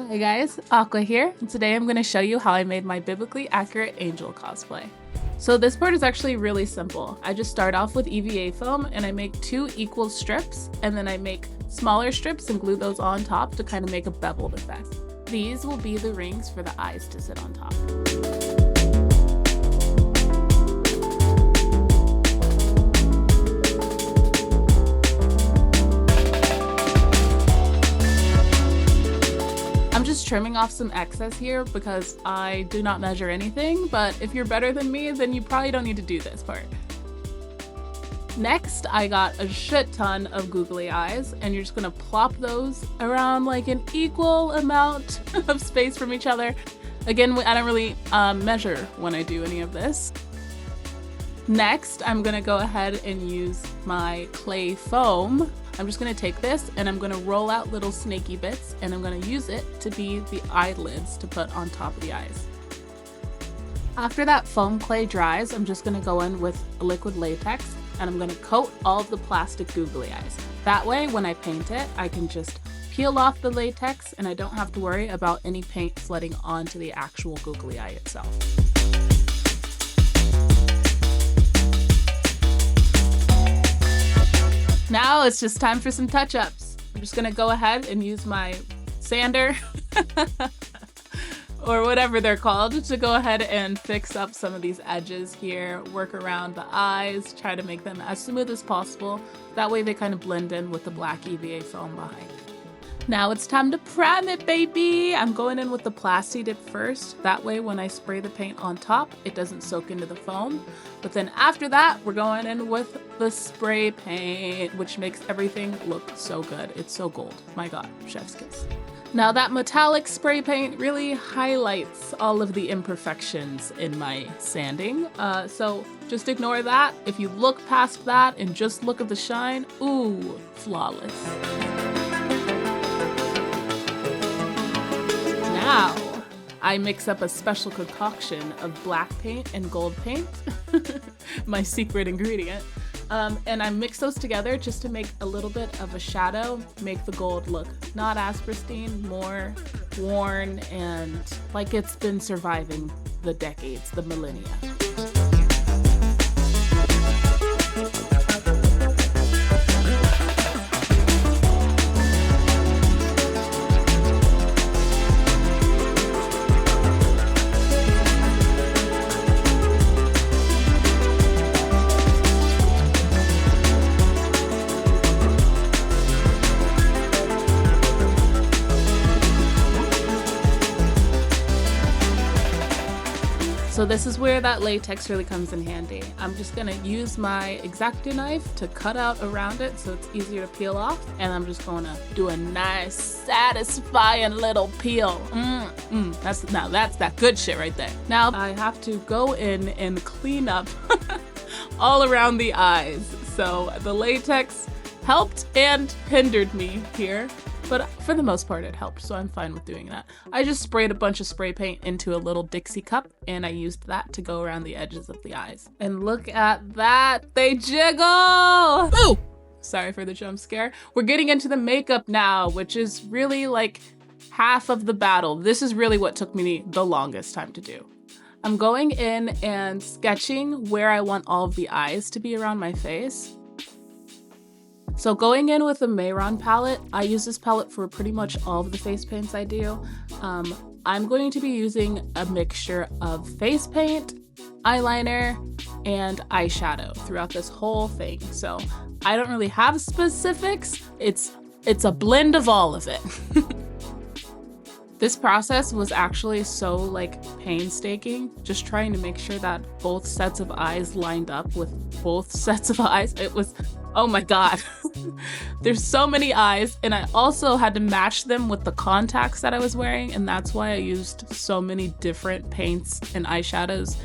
Hi guys, Aqua here, and today I'm going to show you how I made my biblically accurate angel cosplay. So this part is actually really simple. I just start off with EVA foam and I make 2 equal strips, and then I make smaller strips and glue those on top to kind of make a beveled effect. These will be the rings for the eyes to sit on top. I'm just trimming off some excess here because I do not measure anything, but if you're better than me, then you probably don't need to do this part. Next, I got a shit ton of googly eyes, and you're just gonna plop those around like an equal amount of space from each other. Again, I don't really measure when I do any of this. Next, I'm gonna go ahead and use my clay foam. I'm just gonna take this and I'm gonna roll out little snaky bits, and I'm gonna use it to be the eyelids to put on top of the eyes. After that foam clay dries, I'm just gonna go in with liquid latex and I'm gonna coat all of the plastic googly eyes. That way, when I paint it, I can just peel off the latex and I don't have to worry about any paint flooding onto the actual googly eye itself. Now it's just time for some touch-ups. I'm just gonna go ahead and use my sander or whatever they're called to go ahead and fix up some of these edges here, work around the eyes, try to make them as smooth as possible. That way they kind of blend in with the black EVA foam behind. Now it's time to prime it, baby! I'm going in with the Plasti Dip first. That way when I spray the paint on top, it doesn't soak into the foam. But then after that, we're going in with the spray paint, which makes everything look so good. It's so gold. My God, chef's kiss. Now that metallic spray paint really highlights all of the imperfections in my sanding. So just ignore that. If you look past that and just look at the shine, ooh, flawless. Now, I mix up a special concoction of black paint and gold paint, my secret ingredient, and I mix those together just to make a little bit of a shadow, make the gold look not as pristine, more worn, and like it's been surviving the decades, the millennia. So this is where that latex really comes in handy. I'm just gonna use my X-Acto knife to cut out around it so it's easier to peel off, and I'm just gonna do a nice, satisfying little peel. That's that good shit right there. Now I have to go in and clean up all around the eyes. So the latex helped and hindered me here, but for the most part it helped, so I'm fine with doing that. I just sprayed a bunch of spray paint into a little Dixie cup, and I used that to go around the edges of the eyes. And look at that, they jiggle! Ooh! Sorry for the jump scare. We're getting into the makeup now, which is really like half of the battle. This is really what took me the longest time to do. I'm going in and sketching where I want all of the eyes to be around my face. So going in with the Mayron palette, I use this palette for pretty much all of the face paints I do. I'm going to be using a mixture of face paint, eyeliner, and eyeshadow throughout this whole thing. So I don't really have specifics. It's a blend of all of it. This process was actually so like painstaking, just trying to make sure that both sets of eyes lined up with both sets of eyes. It was, oh my God. There's so many eyes, and I also had to match them with the contacts that I was wearing, and that's why I used so many different paints and eyeshadows.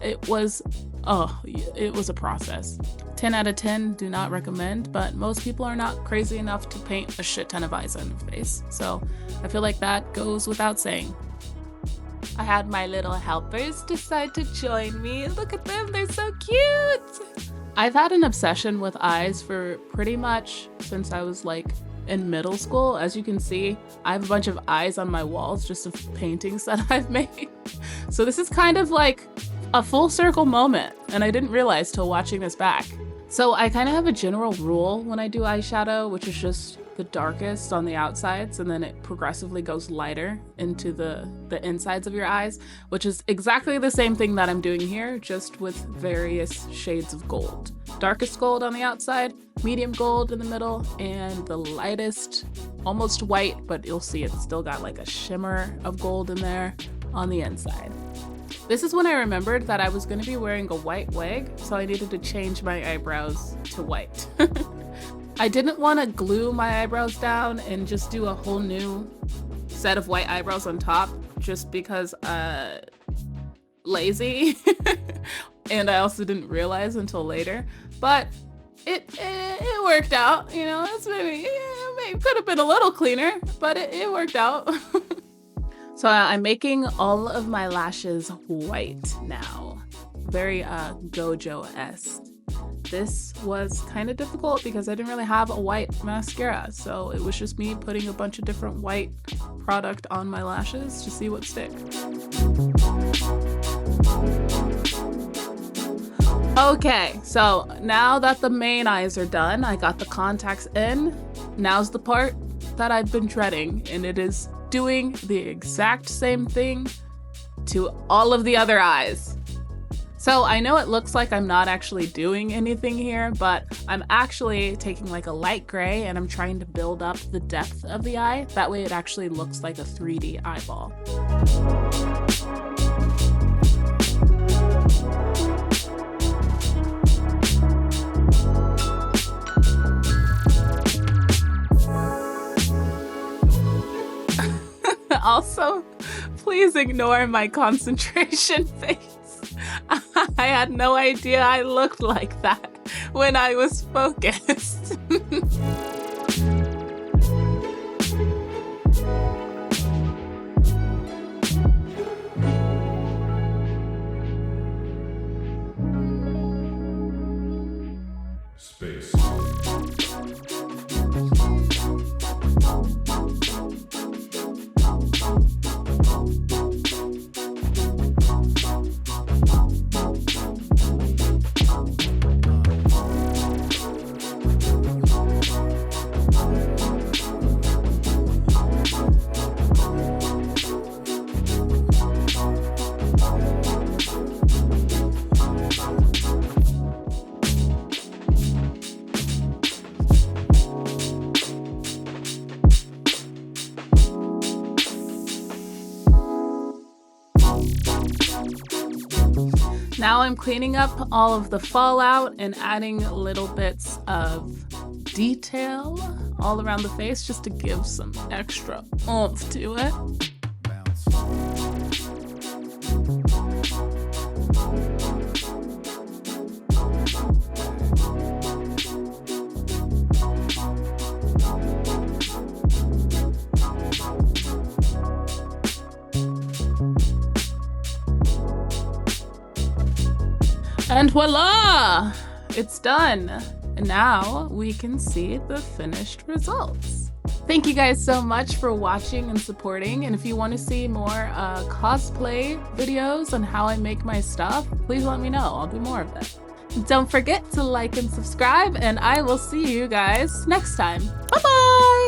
It was a process. 10 out of 10, do not recommend, but most people are not crazy enough to paint a shit ton of eyes on their face. So I feel like that goes without saying. I had my little helpers decide to join me. Look at them, they're so cute. I've had an obsession with eyes for pretty much since I was like in middle school. As you can see, I have a bunch of eyes on my walls just of paintings that I've made. So this is kind of like a full circle moment, and I didn't realize till watching this back. So I kind of have a general rule when I do eyeshadow, which is just the darkest on the outsides, and then it progressively goes lighter into the insides of your eyes, which is exactly the same thing that I'm doing here, just with various shades of gold. Darkest gold on the outside, medium gold in the middle, and the lightest, almost white, but you'll see it's still got like a shimmer of gold in there on the inside. This is when I remembered that I was going to be wearing a white wig, so I needed to change my eyebrows to white. I didn't want to glue my eyebrows down and just do a whole new set of white eyebrows on top, just because lazy. And I also didn't realize until later, but it worked out. You know, it's maybe could have been a little cleaner, but it worked out. So I'm making all of my lashes white now. Very Gojo-esque. This was kind of difficult because I didn't really have a white mascara, so it was just me putting a bunch of different white product on my lashes to see what stick. Okay, so now that the main eyes are done, I got the contacts in. Now's the part that I've been dreading, and it is doing the exact same thing to all of the other eyes. So I know it looks like I'm not actually doing anything here, but I'm actually taking like a light gray and I'm trying to build up the depth of the eye. That way it actually looks like a 3D eyeball. Also, please ignore my concentration face. I had no idea I looked like that when I was focused. Space. Now I'm cleaning up all of the fallout and adding little bits of detail all around the face just to give some extra oomph to it. And voila! It's done. And now we can see the finished results. Thank you guys so much for watching and supporting. And if you want to see more cosplay videos on how I make my stuff, please let me know. I'll do more of that. Don't forget to like and subscribe, and I will see you guys next time. Bye-bye!